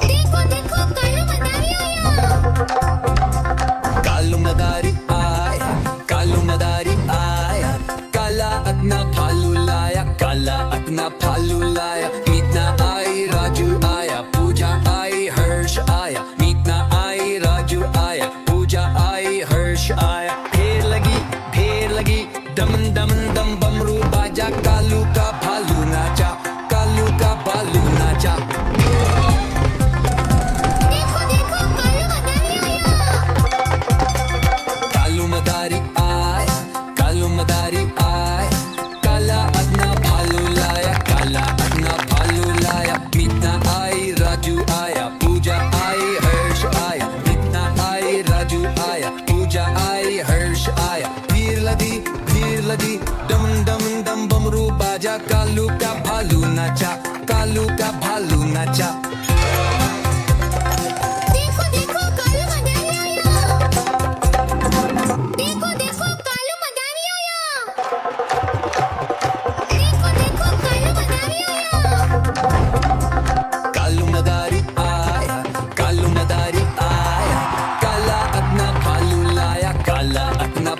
देखो देखो कालू मदारी आया। कालू मदारी आया, कालू मदारी आया, काला अपना भालू लाया, काला अपना भालू लाया। मीतना आई, राजू आया, पूजा आई, हर्ष आया। मीतना आई, राजू आया, पूजा आई, हर्ष आया। ढेर लगी, दम दम दम बमरू बाजा, कालू का भालू नाचा, कालू का भालू नाचा। देखो देखो कालू मदारी आया। कालू मदारी आया, कालू मदारी आया, काला अपना भालू लाया, काला अपना भालू लाया। मीतना आई, राजू आया, पूजा आई, हर्ष आया। मीतना आई, राजू आया, पूजा आई, हर्ष आया। भीड़ लगी, डम डम डम बमरू बाजा, कालू का भालू नाचा, कालू का भालू नाचा। देखो देखो कालू मदारी आया। देखो देखो कालू मदारी आया। देखो देखो कालू मदारी आया। कालू मदारी आया, कालू मदारी आया, काला अपना भालू लाया, काला अपना।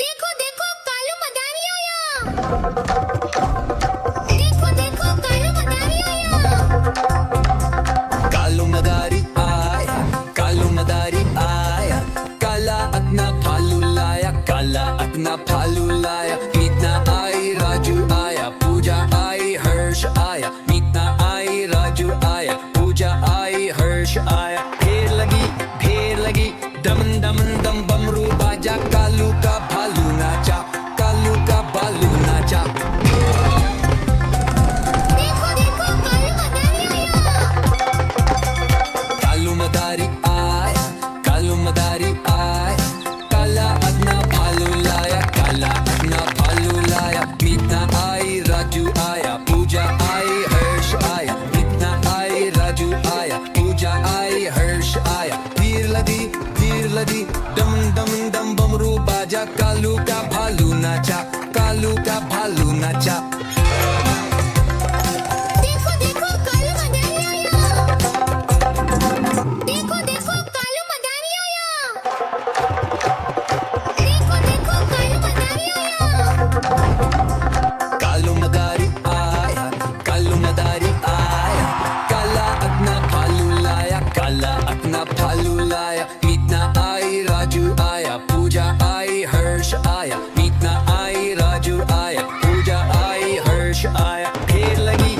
देखो देखो कालू मदारी आया। देखो देखो कालू मदारी आया। कालू मदारी आया, कालू मदारी आया, काला अपना भालू लाया, काला अपना भालू लाया। मीतना आई, राजू आया, पूजा आई, हर्ष आया। मीतना आई, राजू आया, पूजा आई, हर्ष आया। ढेर लगी, दम दम दम बमरू बाजा, कालू का भालू नाचा, कालू का भालू नाचा। देखो देखो कालू मदारी आया। कालू मदारी आया, कालू मदारी आया, काला अपना भालू लाया, काला अपना भालू लाया। मीतना आई, राजू आया, पूजा आई, हर्ष आया। मीतना आई, राजू आया, पूजा आई, हर्ष आया। भीड़ लगी, डम डम डम बमरू बाजा, कालू का भालू नाचा, कालू का भालू नाचा। देखो देखो कालू मदारी आया। देखो देखो कालू मदारी आया। देखो देखो कालू मदारी आया। कालू मदारी आया, कालू मदारी आया, काला अपना भालू लाया, काला अपना भालू लाया। मीतना आई, राजू आया, पूजा आई, हर्ष आया। मीतना आई, राजू आया, पूजा आई, हर्ष आया। ढेर लगी,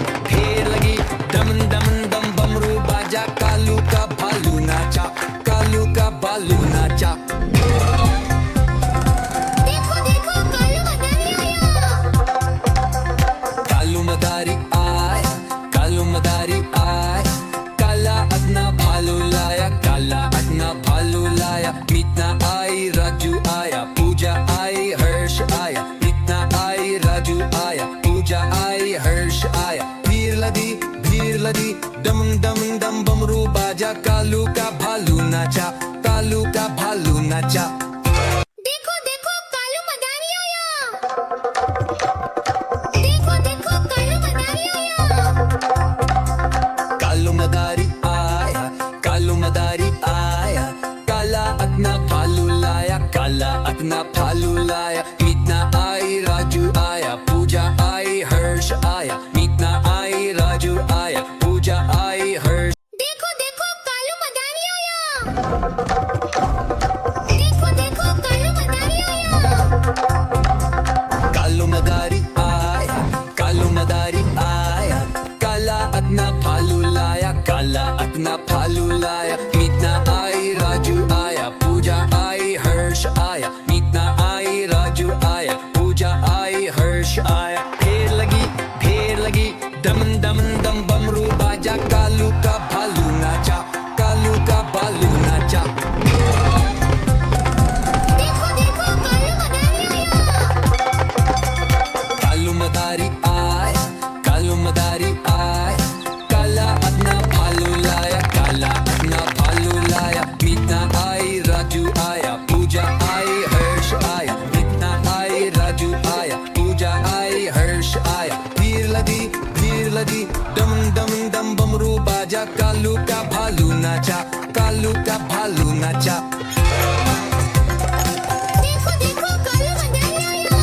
दम दम दम बमरू बाजा, कालू का भालू नाचा, कालू का भालू नाचा। देखो देखो कालू मदारी आया। कालू मदारी आया, कालू मदारी आया, काला अपना भालू लाया, काला अपना भालू लाया। मीतना आई, राजू आया, पूजा आई, हर्ष आया। मीतना आई, राजू आया, पूजा आई, हर्ष आया। भीड़ लगी, डम डम डम बमरू बाजा, कालू का भालू नाचा, कालू का भालू नाचा। देखो देखो कालू मदारी आया। देखो देखो कालू मदारी आया। कालू मदारी आया, कालू मदारी आया, काला अपना भालू लाया, काला अपना भालू लाया। मीतना आई, राजू आया, पूजा आई, हर्ष आया। मीतना आई, राजू आया, पूजा आई, हर्ष। देखो देखो कालू मदारी आया। देखो देखो कालू मदारी आया। कालू मदारी आया, कालू मदारी आया, काला अपना भालू लाया, काला अपना भालू लाया। मीतना आई, राजू आया, पूजा आई, हर्ष आया। मीतना आई, राजू आया, पूजा आई, हर्ष आया। ढेर लगी, दम दम दम बमरू बाजा, कालू का भालू नाचा, कालू का भालू नाचा। देखो देखो कालू मदारी आया। कालू मदारी आया, कालू मदारी आया, काला अपना भालू लाया, काला अपना भालू लाया। मीतना आई, राजू आया, पूजा आई, हर्ष आया। मीतना आई, राजू आया, पूजा आई, हर्ष आया। भीड़ लगी, डम डम डम बमरू का भालू नाचा, कालू का भालू नाचा। देखो देखो कालू मदारी आया।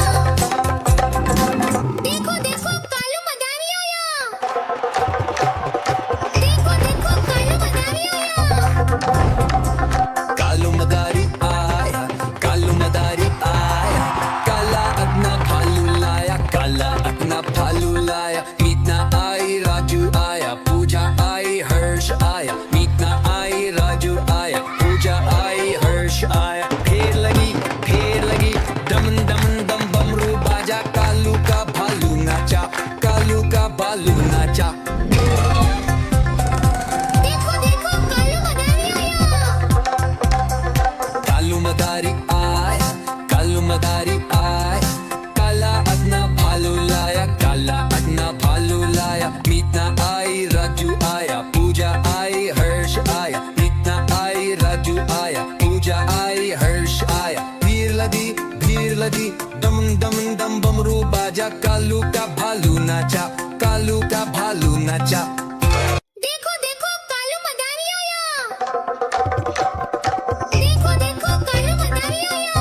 देखो देखो कालू मदारी आया। देखो देखो कालू मदारी आया। कालू मदारी आया, कालू मदारी आया, काला अपना भालू लाया, काला अपना भालू लाया। मीतना आई, राजू आया, पूजा आई, हर्ष आया। मीतना आई, राजू आया, पूजा आई, हर्ष आया। फेर लगी, दम दम दम बमरू बाजा, कालू का भालू नाचा, कालू का भालू नाचा। देखो देखो कालू मदारी आया। कालू मदारी आया, कालू मदारी आया, काला अपना भालू लाया, काला अपना भालू लाया। मीतना आई, राजू आया, पूजा आई, हर्ष आया। मीतना आई, राजू आया, पूजा आई, हर्ष आया। भीड़ लगी, दम दम दम बमरू बाजा, कालू का भालू नाचा, कालू का भालू नाचा। देखो देखो कालू मदारी आया। देखो देखो कालू मदारी आया।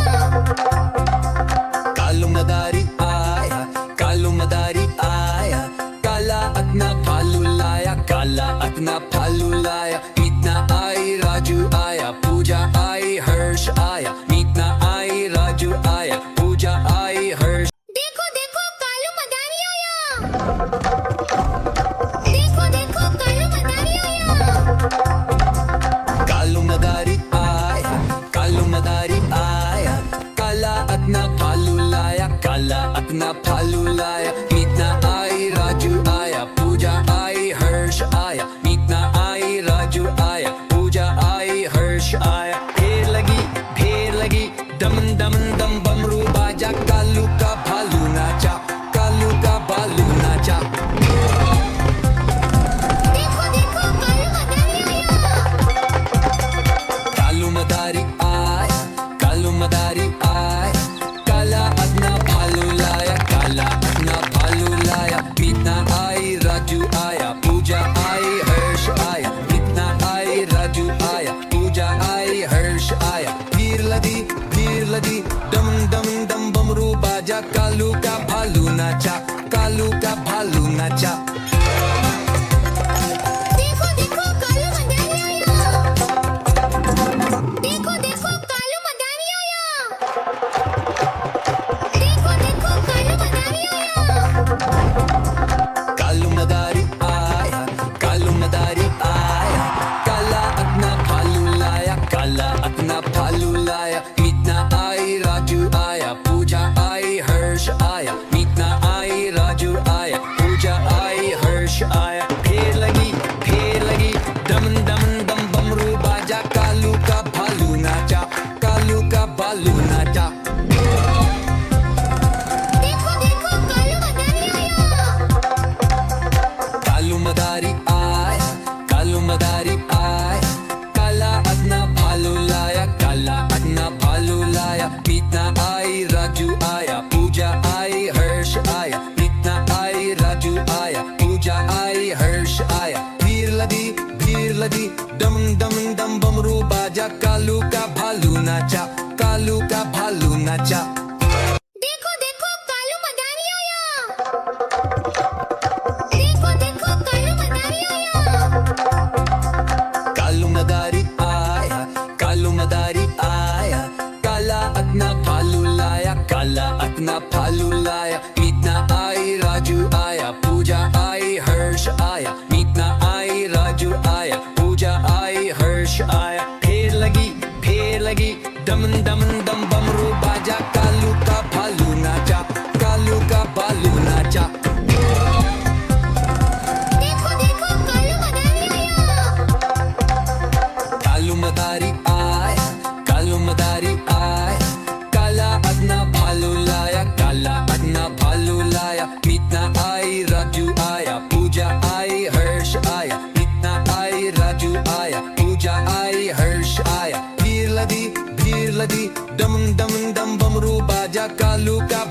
कालू मदारी आया, कालू मदारी आया, काला अपना भालू लाया, काला अपना भालू लाया। मीतना आई, राजू आया, पूजा आई, हर्ष आया। मीतना आई, राजू आया, पूजा आई, हर्ष। देखो देखो कालू मदारी आया। देखो देखो कालू मदारी आया। कालू मदारी आया, कालू मदारी आया, काला अपना भालू लाया, काला अपना भालू लाया। मीतना आई, राजू आया, पूजा आई, हर्ष आया। मीतना आई, राजू आया, पूजा आई, हर्ष आया। फेर लगी, दम दम दम बमरू बाजा, कालू का भालू नाचा, कालू का भालू नाचा। देखो देखो कालू मदारी आया। कालू मदारी आया, कालू मदारी आया, काला अपना भालू लाया, काला अपना भालू लाया। मीतना आई, राजू आया, पूजा आई, हर्ष आया। मीतना आई, राजू आया, पूजा आई, हर्ष आया। भीड़ लगी, दम दम दम बमरू बाजा, कालू का भालू नाचा, कालू का भालू नाचा। देखो देखो कालू मदारी आया। देखो देखो कालू मदारी आया। देखो देखो कालू मदारी आया। कालू मदारी आया, कालू मदारी आया, काला अपना भालू लाया, काला अपना भालू लाया। मीतना आई, राजू आया, पूजा आई, हर्ष आया। मीतना आई, राजू आया, पूजा आई, हर्ष आया। फेर लगी, दम दम दम बमरू बाजा, कालू का भालू नाचा, कालू का भालू नाचा। देखो देखो कालू मदारी आया। कालू मदारी आया, कालू मदारी आया, काला अपना भालू लाया, काला अपना भालू लाया। मीतना आई, राजू आया, पूजा आई, हर्ष आया। मीतना आई, राजू आया, पूजा आई, हर्ष आया। भीड़ लगी, दम दम दम बमरू बाजा, कालू का भालू नाचा, कालू का भालू नाचा। देखो देखो कालू मदारी आया। देखो देखो कालू मदारी आया। कालू मदारी आया, कालू मदारी आया, काला अपना भालू लाया, काला अपना भालू लाया। मीतना आई, राजू आया, पूजा आई, हर्ष आया। मीतना आई, राजू आया, पूजा आई, हर्ष आया। फेर लगी, दम दम दम बमरू बाजा, कालू का भालू नाचा, कालू का भालू नाचा। देखो देखो कालू मदारी आया। कालू मदारी आया, कालू मदारी आया, काला अपना भालू लाया, काला अपना भालू लाया। मीतना आई, राजू आया, पूजा आई, हर्ष आया। मीतना आई, राजू आया, पूजा आई, हर्ष आया। भीड़ लगी, दम दम दम बमरू बाजा, कालू का